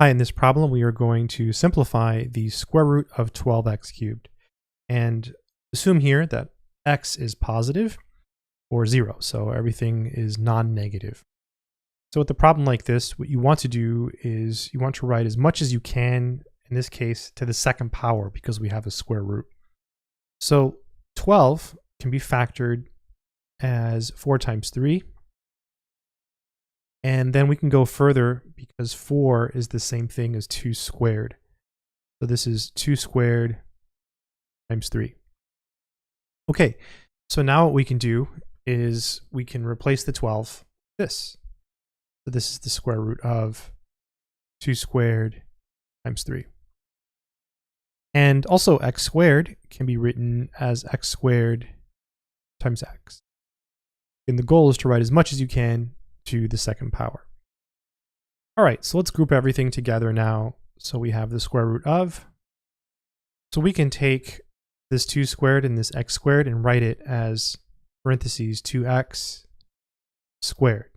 Hi, in this problem, we are going to simplify the square root of 12x cubed and assume here that x is positive or 0, so everything is non-negative. So with a problem like this, what you want to do is you want to write as much as you can, in this case, to the second power because we have a square root. So 12 can be factored as 4 times 3. And then we can go further because 4 is the same thing as 2 squared. So this is 2 squared times 3. Okay, so now what we can do is we can replace the 12 with this. So this is the square root of 2 squared times 3. And also x squared can be written as x squared times x. And the goal is to write as much as you can to the second power. All right, so let's group everything together now. So we have the square root of. So we can take this 2 squared and this x squared and write it as parentheses 2x squared.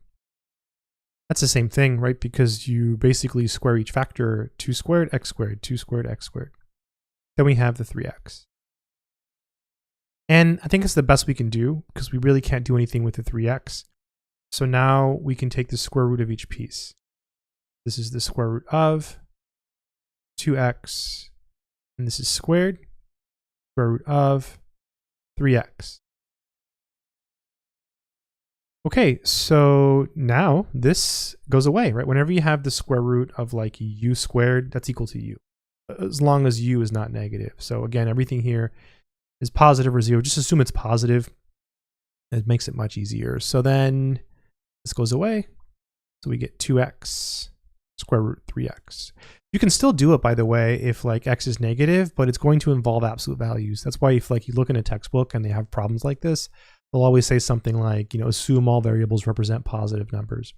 That's the same thing, right? Because you basically square each factor, 2 squared, x squared, 2 squared, x squared. Then we have the 3x. And I think it's the best we can do because we really can't do anything with the 3x. So now we can take the square root of each piece. This is the square root of 2x, and this is squared, square root of 3x. Okay, so now this goes away, right? Whenever you have the square root of like u squared, that's equal to u, as long as u is not negative. So again, everything here is positive or 0. Just assume it's positive. It makes it much easier. So then this goes away. So we get 2x square root 3x. You can still do it, by the way, if like x is negative, but it's going to involve absolute values. That's why if like you look in a textbook and they have problems like this, they'll always say something like, assume all variables represent positive numbers.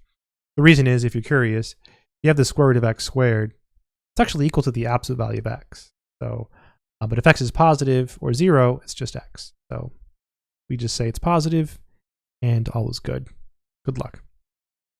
The reason is, if you're curious, you have the square root of x squared. It's actually equal to the absolute value of x. So, but if x is positive or 0, it's just x. So we just say it's positive and all is good. Good luck.